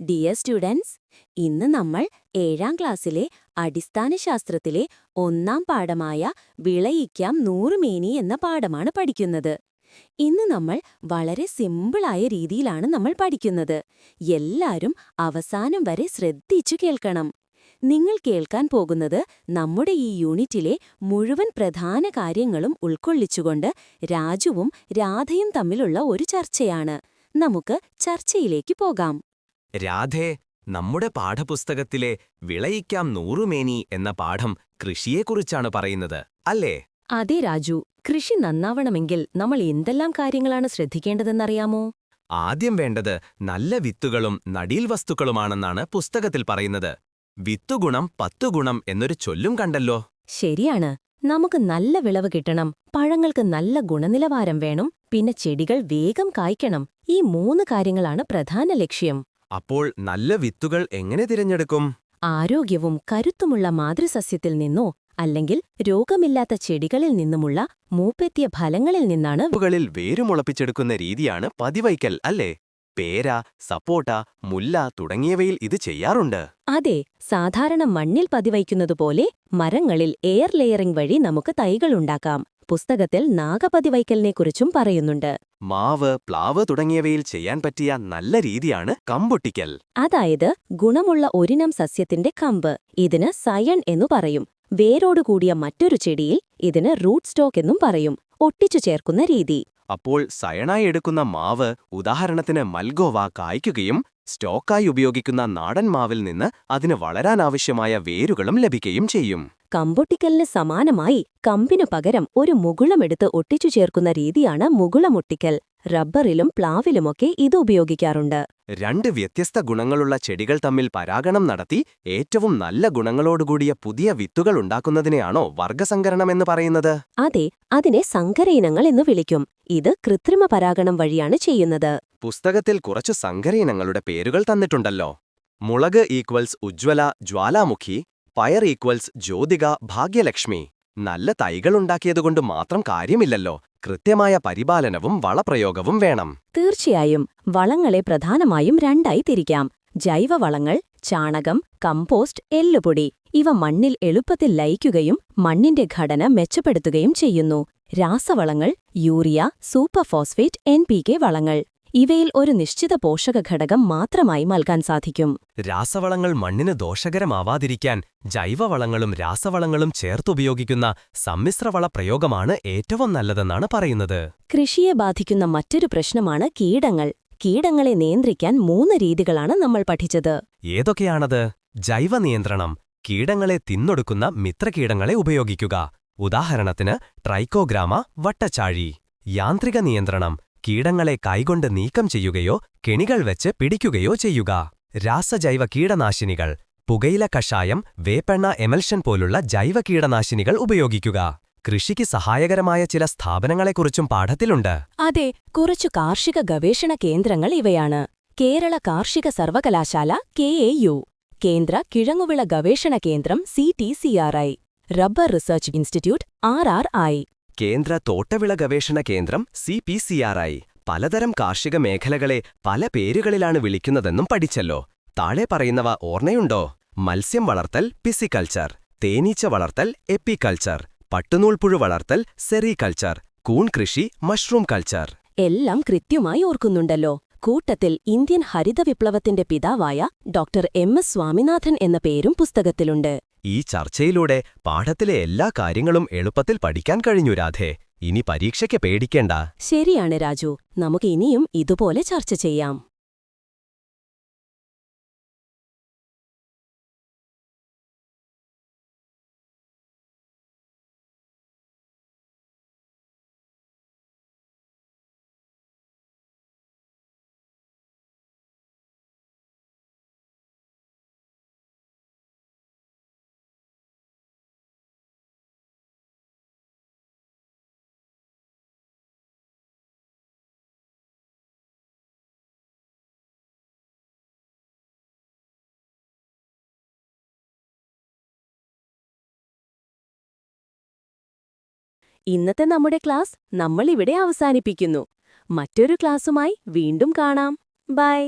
Dear students, ഇന്ന് നമ്മൾ 7ാം ക്ലാസ്സിലെ അടിസ്ഥാന ശാസ്ത്രത്തിലെ 1ാം പാഠമായ വിളയിക്കാം നൂറുമേനി എന്ന പാഠമാണ് പഠിക്കുന്നത്. ഇന്ന് നമ്മൾ വളരെ സിമ്പിളായ രീതിയിലാണ് നമ്മൾ പഠിക്കുന്നത്. എല്ലാരും അവസാനം വരെ ശ്രദ്ധിച്ചു കേൾക്കണം. നിങ്ങൾ കേൾക്കാൻ പോകുന്നത് നമ്മുടെ ഈ യൂണിറ്റിലെ മുഴുവൻ പ്രധാന കാര്യങ്ങളും ഉൾക്കൊള്ളിച്ചുകൊണ്ട് രാജുവും രാധയും തമ്മിലുള്ള ഒരു ചർച്ചയാണ്. നമുക്ക് ചർച്ചയിലേക്ക് പോകാം. രാധേ, നമ്മുടെ പാഠപുസ്തകത്തിലെ വിളയിക്കാം നൂറുമേനി എന്ന പാഠം കൃഷിയെക്കുറിച്ചാണ് പറയുന്നത്, അല്ലേ? അതെ രാജു, കൃഷി നന്നാവണമെങ്കിൽ നമ്മൾ എന്തെല്ലാം കാര്യങ്ങളാണ് ശ്രദ്ധിക്കേണ്ടതെന്നറിയാമോ? ആദ്യം വേണ്ടത് നല്ല വിത്തുകളും നടീൽവസ്തുക്കളുമാണെന്നാണ് പുസ്തകത്തിൽ പറയുന്നത്. വിത്തുഗുണം 10 ഗുണം എന്നൊരു ചൊല്ലും കണ്ടല്ലോ. ശരിയാണ്. നമുക്ക് നല്ല വിളവ് കിട്ടണം, പഴങ്ങൾക്ക് നല്ല ഗുണനിലവാരം വേണം, പിന്നെ ചെടികൾ വേഗം കായ്ക്കണം. ഈ 3 കാര്യങ്ങളാണ് പ്രധാന ലക്ഷ്യം. അപ്പോൾ നല്ല വിത്തുകൾ എങ്ങനെ തിരഞ്ഞെടുക്കും? ആരോഗ്യവും കരുത്തുമുള്ള മാതൃസസ്യത്തിൽ നിന്നോ അല്ലെങ്കിൽ രോഗമില്ലാത്ത ചെടികളിൽ നിന്നുമുള്ള മൂപ്പെത്തിയ ഫലങ്ങളിൽ നിന്നാണ്. വിത്തുകളിൽ വേരുമുളപ്പിച്ചെടുക്കുന്ന രീതിയാണ് പതിവയ്ക്കൽ, അല്ലേ? പേര, സപ്പോട്ട, മുല്ല തുടങ്ങിയവയിൽ ഇത് ചെയ്യാറുണ്ട്. അതെ, സാധാരണ മണ്ണിൽ പതിവയ്ക്കുന്നതുപോലെ മരങ്ങളിൽ എയർ ലെയറിംഗ് വഴി നമുക്ക് തൈകളുണ്ടാക്കാം. പുസ്തകത്തിൽ നാഗപതിവയ്ക്കലിനെക്കുറിച്ചും പറയുന്നുണ്ട്. മാവ്, പ്ലാവ് തുടങ്ങിയവയിൽ ചെയ്യാൻ പറ്റിയ നല്ല രീതിയാണ് കമ്പൊട്ടിക്കൽ. അതായത് ഗുണമുള്ള ഒരിനം സസ്യത്തിന്റെ കമ്പ്. ഇതിന് സയൺ എന്നു പറയും. വേരോടുകൂടിയ മറ്റൊരു ചെടിയിൽ ഇതിന് റൂട്ട് സ്റ്റോക്ക് എന്നും പറയും. ഒട്ടിച്ചു ചേർക്കുന്ന രീതി. അപ്പോൾ സയണായി എടുക്കുന്ന മാവ്, ഉദാഹരണത്തിന് മൽഗോവ, കായ്ക്കുകയും സ്റ്റോക്കായി ഉപയോഗിക്കുന്ന നാടൻ മാവിൽ നിന്ന് അതിന് വളരാനാവശ്യമായ വേരുകളും ലഭിക്കുകയും ചെയ്യും. കമ്പൊട്ടിക്കലിന് സമാനമായി കമ്പിനു പകരം ഒരു മുകുളമെടുത്ത് ഒട്ടിച്ചു ചേർക്കുന്ന രീതിയാണ് മുകുളമൊട്ടിക്കൽ. റബ്ബറിലും പ്ലാവിലുമൊക്കെ ഇത് ഉപയോഗിക്കാറുണ്ട്. 2 വ്യത്യസ്ത ഗുണങ്ങളുള്ള ചെടികൾ തമ്മിൽ പരാഗണം നടത്തി ഏറ്റവും നല്ല ഗുണങ്ങളോടുകൂടിയ പുതിയ വിത്തുകൾ ഉണ്ടാക്കുന്നതിനെയാണോ വർഗസങ്കരണമെന്ന് പറയുന്നത്? അതെ, അതിനെ സങ്കരയിനങ്ങൾ എന്നു വിളിക്കും. ഇത് കൃത്രിമ പരാഗണം വഴിയാണ് ചെയ്യുന്നത്. പുസ്തകത്തിൽ കുറച്ചു സങ്കരയിനങ്ങളുടെ പേരുകൾ തന്നിട്ടുണ്ടല്ലോ. മുളക് ഈക്വൽസ് ഉജ്ജ്വല, ജ്വാലാമുഖി. പയർ ഈക്വൽസ് ജ്യോതിക, ഭാഗ്യലക്ഷ്മി. നല്ല തൈകളുണ്ടാക്കിയതുകൊണ്ട് മാത്രം കാര്യമില്ലല്ലോ. കൃത്യമായ പരിപാലനവും വളപ്രയോഗവും വേണം. തീർച്ചയായും. വളങ്ങളെ പ്രധാനമായും 2ആയി തിരിക്കാം. ജൈവവളങ്ങൾ, ചാണകം, കമ്പോസ്റ്റ്, എല്ലുപൊടി. ഇവ മണ്ണിൽ എളുപ്പത്തിൽ ലയിക്കുകയും മണ്ണിന്റെ ഘടന മെച്ചപ്പെടുത്തുകയും ചെയ്യുന്നു. രാസവളങ്ങൾ, യൂറിയ, സൂപ്പർ ഫോസ്ഫേറ്റ്, NPK വളങ്ങൾ. ഇവയിൽ ഒരു നിശ്ചിത പോഷകഘടകം മാത്രമായി നൽകാൻ സാധിക്കും. രാസവളങ്ങൾ മണ്ണിന് ദോഷകരമാവാതിരിക്കാൻ ജൈവവളങ്ങളും രാസവളങ്ങളും ചേർത്തുപയോഗിക്കുന്ന സമ്മിശ്രവള പ്രയോഗമാണ് ഏറ്റവും നല്ലതെന്നാണ് പറയുന്നത്. കൃഷിയെ ബാധിക്കുന്ന മറ്റൊരു പ്രശ്നമാണ് കീടങ്ങൾ. കീടങ്ങളെ നിയന്ത്രിക്കാൻ 3 രീതികളാണ് നമ്മൾ പഠിച്ചത്. ഏതൊക്കെയാണത്? ജൈവനിയന്ത്രണം: കീടങ്ങളെ തിന്നൊടുക്കുന്ന മിത്രകീടങ്ങളെ ഉപയോഗിക്കുക. ഉദാഹരണത്തിന് ട്രൈക്കോഗ്രാമ, വട്ടച്ചാഴി. യാന്ത്രിക നിയന്ത്രണം: കീടങ്ങളെ കൈകൊണ്ട് നീക്കം ചെയ്യുകയോ കെണികൾ വെച്ച് പിടിക്കുകയോ ചെയ്യുക. രാസജൈവ കീടനാശിനികൾ: പുകയില കഷായം, വേപ്പെണ്ണ എമൽഷൻ പോലുള്ള ജൈവ കീടനാശിനികൾ ഉപയോഗിക്കുക. കൃഷിക്ക് സഹായകരമായ ചില സ്ഥാപനങ്ങളെക്കുറിച്ചും പാഠത്തിലുണ്ട്. അതെ, കുറച്ചു കാർഷിക ഗവേഷണ കേന്ദ്രങ്ങൾ ഇവയാണ്. കേരള കാർഷിക സർവകലാശാല KAU, കേന്ദ്ര കിഴങ്ങുവിള ഗവേഷണ കേന്ദ്രം CTCRI, rubber research institute RRI, കേന്ദ്ര തോട്ടവിള ഗവേഷണ കേന്ദ്രം CPCRI. പലതരം കാർഷിക മേഖലകളെ പല പേരുകളിലാണ് വിളിക്കുന്നതെന്നും പഠിച്ചല്ലോ. താഴെ പറയുന്നവ ഓർമ്മയുണ്ടോ? മത്സ്യം വളർത്തൽ പിസിക്കൾച്ചർ, തേനീച്ച വളർത്തൽ എപ്പിക്കൾച്ചർ, പട്ടുനൂൽപ്പുഴു വളർത്തൽ സെറികൾച്ചർ, കൂൺ കൃഷി മഷ്റൂം കൾച്ചർ. എല്ലാം കൃത്യമായി ഓർക്കുന്നുണ്ടല്ലോ. കൂട്ടത്തിൽ ഇന്ത്യൻ ഹരിത വിപ്ലവത്തിന്റെ പിതാവായ ഡോക്ടർ MS സ്വാമിനാഥൻ എന്ന പേരും പുസ്തകത്തിലുണ്ട്. ഈ ചർച്ചയിലൂടെ പാഠത്തിലെ എല്ലാ കാര്യങ്ങളും എളുപ്പത്തിൽ പഠിക്കാൻ കഴിഞ്ഞു രാധേ. ഇനി പരീക്ഷയ്ക്ക് പേടിക്കേണ്ട. ശരിയാണ് രാജു, നമുക്ക് ഇനിയും ഇതുപോലെ ചർച്ച ചെയ്യാം. ഇന്നത്തെ നമ്മുടെ ക്ലാസ് നമ്മൾ ഇവിടെ അവസാനിപ്പിക്കുന്നു. മറ്റൊരു ക്ലാസ്സുമായി വീണ്ടും കാണാം. ബൈ.